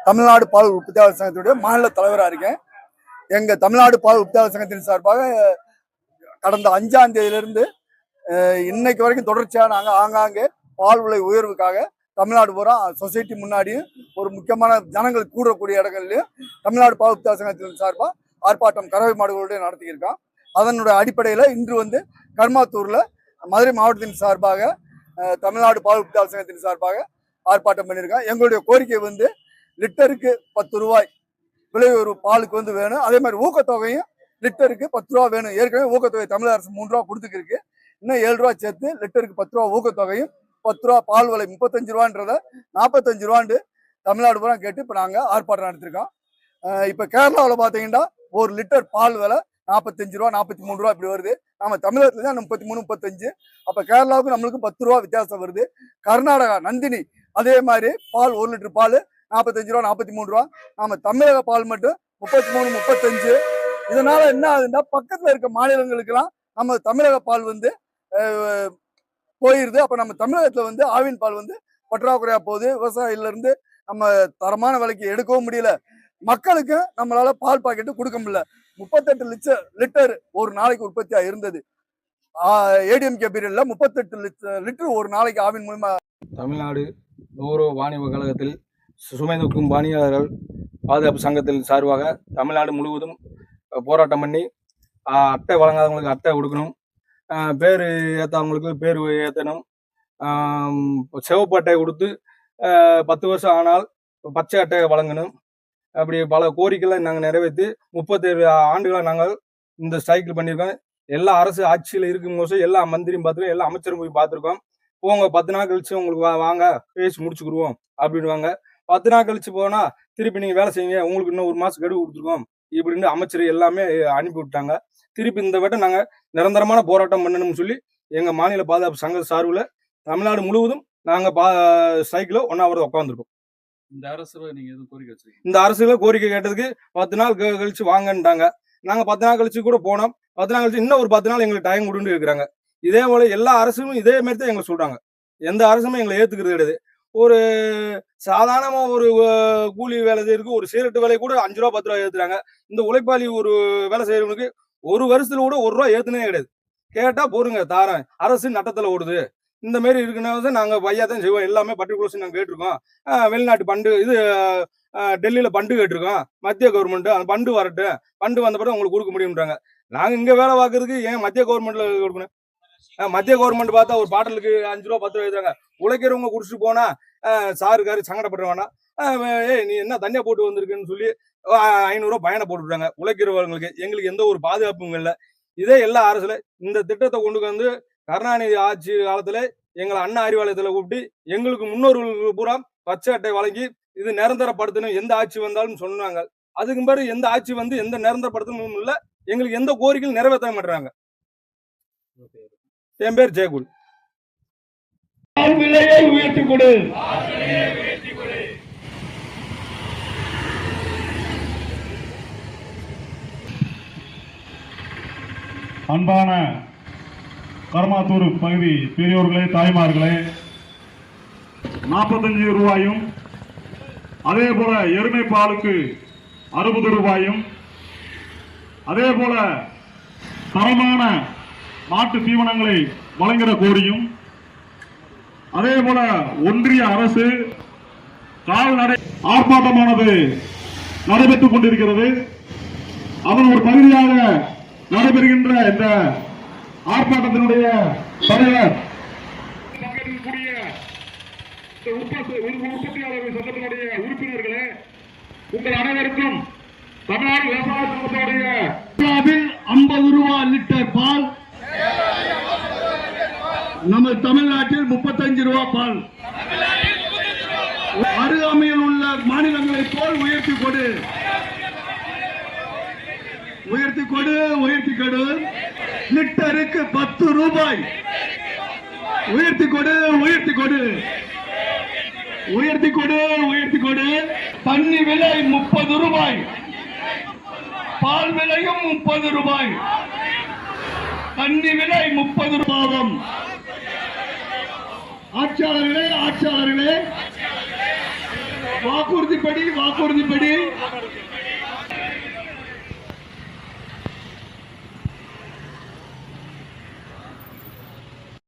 தமிழ்நாடு பால் உற்பத்தியாளர் சங்கத்தினுடைய மாநில தலைவராக இருக்கேன். எங்கள் தமிழ்நாடு பால் உற்பத்தியாளர் சங்கத்தின் சார்பாக கடந்த 5ஆம் தேதியிலிருந்து இன்னைக்கு வரைக்கும் தொடர்ச்சியாக நாங்கள் ஆங்காங்கே பால் விலை உயர்வுக்காக தமிழ்நாடு பூரா சொசைட்டி முன்னாடியும் ஒரு முக்கியமான ஜனங்கள் கூடக்கூடிய இடங்கள்லையும் தமிழ்நாடு பால் உற்பத்தியாளர் சங்கத்தின் சார்பாக ஆர்ப்பாட்டம் கறவை மாடுகளுடைய நடத்தியிருக்கோம். அதனுடைய அடிப்படையில் இன்று கர்மாத்தூரில் மதுரை மாவட்டத்தின் சார்பாக தமிழ்நாடு பால் உற்பத்தியாளர் சங்கத்தின் சார்பாக ஆர்ப்பாட்டம் பண்ணியிருக்கோம். எங்களுடைய கோரிக்கை லிட்டருக்கு 10 ரூபாய் விலை உயர்வு பாலுக்கு வேணும். அதே மாதிரி ஊக்கத்தொகையும் லிட்டருக்கு 10 ரூபா வேணும். ஏற்கனவே ஊக்கத்தொகை தமிழக அரசு 3 ரூபா கொடுத்துருக்கு. இன்னும் 7 ரூபா சேர்த்து லிட்டருக்கு 10 ரூபா ஊக்கத்தொகையும் 10 ரூபா பால் விலை 35 ரூபான்றத 45 ரூபான்னு தமிழ்நாடு பூரா கேட்டு இப்போ நாங்கள் ஆர்ப்பாட்டம் நடத்திருக்கோம். இப்போ கேரளாவில் பார்த்தீங்கன்னா 1 லிட்டர் பால் விலை 45 ரூபா 43 ரூபா இப்படி வருது. நம்ம தமிழகத்துல தான் 33 35. அப்போ கேரளாவுக்கு நம்மளுக்கு 10 ரூபா வித்தியாசம் வருது. கர்நாடகா நந்தினி அதே மாதிரி பால் 1 லிட்டர் பால் 45 ரூபா 43 ரூபா. நம்ம தமிழக பால் மட்டும் 33 35. இதனால என்ன ஆகுதுன்னா பக்கத்துல இருக்க மாநிலங்களுக்கெல்லாம் நம்ம தமிழக பால் போயிருது. அப்ப நம்ம தமிழகத்துல ஆவின் பால் பற்றாக்குறையா போகுது. விவசாயில இருந்து நம்ம தரமான விலைக்கு எடுக்கவும் முடியல. மக்களுக்கு நம்மளால பால் பாக்கெட்டு கொடுக்க முடியல. 38 லிட்டர் ஒரு நாளைக்கு உற்பத்தியா இருந்தது. ஏடிஎம்கே பீரியட்ல 38 லிட்டர் ஒரு நாளைக்கு ஆவின் மூலமா. தமிழ்நாடு நூறு வாணிப கழகத்தில் சுமை தூக்கும் பணியாளர்கள் பாதுகாப்பு சங்கத்தில் சார்பாக தமிழ்நாடு முழுவதும் போராட்டம் பண்ணி அட்டை வழங்காதவங்களுக்கு அட்டை கொடுக்கணும், பேர் ஏற்றவங்களுக்கு பேர் ஏற்றணும், சிவப்பு அட்டை கொடுத்து 10 வருஷம் ஆனால் பச்சை அட்டை வழங்கணும். அப்படி பல கோரிக்கைகளை நாங்கள் நிறைவேற்றி 37 ஆண்டுகளாக நாங்கள் இந்த ஸ்ட்ரைக்கில் பண்ணியிருக்கோம். எல்லா அரசு ஆட்சியில் இருக்கும்போது எல்லா மந்திரியும் பார்த்துருக்கோம், எல்லா அமைச்சரும் போய் பார்த்துருக்கோம். போங்க 10 நாள் கழிச்சு உங்களுக்கு வாங்க பேசி முடிச்சுக்கிடுவோம் அப்படின்வாங்க. 10 நாள் கழிச்சு போனா திருப்பி நீங்க வேலை செய்யுங்க, உங்களுக்கு இன்னும் 1 மாசம் கெடுவு கொடுத்துருக்கோம் இப்படின்னு அமைச்சர் எல்லாமே அனுப்பி விட்டாங்க. திருப்பி இந்த வட்டம் நாங்க நிரந்தரமான போராட்டம் பண்ணணும்னு சொல்லி எங்க மாநில பாதுகாப்பு சங்க சார்பில் தமிழ்நாடு முழுவதும் நாங்க ஸ்ட்ரைக்கில் 1 hour உட்காந்துருக்கோம். இந்த அரசுல நீங்க எதுவும் கோரிக்கை வச்சிருக்கீங்க? இந்த அரசுல கோரிக்கை கேட்டதுக்கு 10 நாள் கழிச்சு வாங்கன்ட்டாங்க. நாங்க 10 நாள் கழிச்சு கூட போனோம். 10 நாள் கழிச்சு இன்னும் ஒரு 10 நாள் எங்களுக்கு டைம் கொடுன்னு இருக்கிறாங்க. இதே போல எல்லா அரசும் இதே மாதிரி தான் எங்களுக்கு சொல்றாங்க. எந்த அரசுமே எங்களை ஏத்துக்கிறது கிடையாது. ஒரு சாதாரணமா ஒரு கூலி வேலை செய்யறதுக்கு ஒரு சிகரெட்டு வேலை கூட 5 ரூபா 10 ரூபா ஏத்துறாங்க. இந்த உழைப்பாளி ஒரு வேலை செய்யறவங்களுக்கு ஒரு வருஷத்துல கூட 1 ரூபா ஏத்துனே கிடையாது. கேட்டா போருங்க தாரேன், அரசு நட்டத்துல ஓடுது, இந்த மாதிரி இருக்குன்னா நாங்க பையா தான் செய்வோம், எல்லாமே பர்டிகுலர்ஸ் நாங்க கேட்டிருக்கோம். வெளிநாட்டு பண்டு இது டெல்லியில பண்டு கேட்டிருக்கோம், மத்திய கவர்மெண்ட் அந்த பண்டு வரட்டும், பண்டு வந்த பிறகு உங்களுக்கு கொடுக்க முடியும்ன்றாங்க. நாங்க இங்க வேலை பார்க்கறதுக்கு ஏன் மத்திய கவர்மெண்ட்ல கொடுக்கணும்? மத்திய கவர்மெண்ட் பார்த்தா ஒரு பாட்டிலுக்கு 5 ரூபா 10 ரூபா எழுதுறாங்க. உழைக்கிறவங்க குடிச்சிட்டு போனா சாருக்காரு சங்கடப்படுறாங்கன்னா நீ என்ன தண்ணியா போட்டு வந்திருக்குன்னு சொல்லி 500 ரூபா பயணம் போட்டுவிட்டாங்க உழைக்கிறவங்களுக்கு. எங்களுக்கு எந்த ஒரு பாதுகாப்பும் இல்லை. இதே எல்லா அரசுல இந்த திட்டத்தை கொண்டு கருணாநிதி ஆட்சி காலத்துல எங்களை அண்ணா அறிவாலயத்துல கூப்பிட்டு எங்களுக்கு முன்னோர்களுக்கு பூரா பச்சை அட்டை வழங்கி இது நிரந்தரப்படுத்தணும் எந்த ஆட்சி வந்தாலும் சொன்னாங்க. அதுக்கு பிறகு எந்த ஆட்சி எந்த நிரந்தரப்படுத்தணும் இல்லை, எங்களுக்கு எந்த கோரிக்கையும் நிறைவேற்ற மாட்டாங்க. என் பேர் ஜெயகுல். விலையை உயர்த்தி கொடு. அன்பான கர்மாத்தூர் பகுதி பெரியோர்களே, தாய்மார்களே, 45 ரூபாயும் அதே போல எருமை பாலுக்கு 60 ரூபாயும் அதே போல தரமான மாட்டு தீவனங்களை வழங்கிட கோரியும் அதே போல ஒன்றிய அரசு கால்நடை ஆர்ப்பாட்டமானது நடைபெற்றுக் கொண்டிருக்கிறது. அதன் ஒரு பகுதியாக நடைபெறுகின்ற இந்த ஆர்ப்பாட்டத்தினுடைய தலைவர் உற்பத்தியாளர்கள் சங்கத்தினுடைய உறுப்பினர்களே, உங்கள் அனைவருக்கும் தமிழ்நாடு விவசாய சங்கத்தினுடைய 50 ரூபாய் லிட்டர் பால், நம்ம தமிழ்நாட்டில் 35 ரூபாய் பால், அருகாமையில் உள்ள மாநிலங்களை போல் உயர்த்தி கொடு, உயர்த்தி கொடு, உயர்த்தி கொடு. லிட்டருக்கு 10 ரூபாய் உயர்த்தி கொடு, உயர்த்தி கொடு, உயர்த்தி கொடு, உயர்த்தி கொடு. தண்ணி விலை 30 ரூபாய், பால் விலையும் 30 ரூபாய், தண்ணி விலை 30 ரூபாயும். ஆட்சியாளர்களே, ஆட்சியாளர்களே, வாக்குறுதிப்படி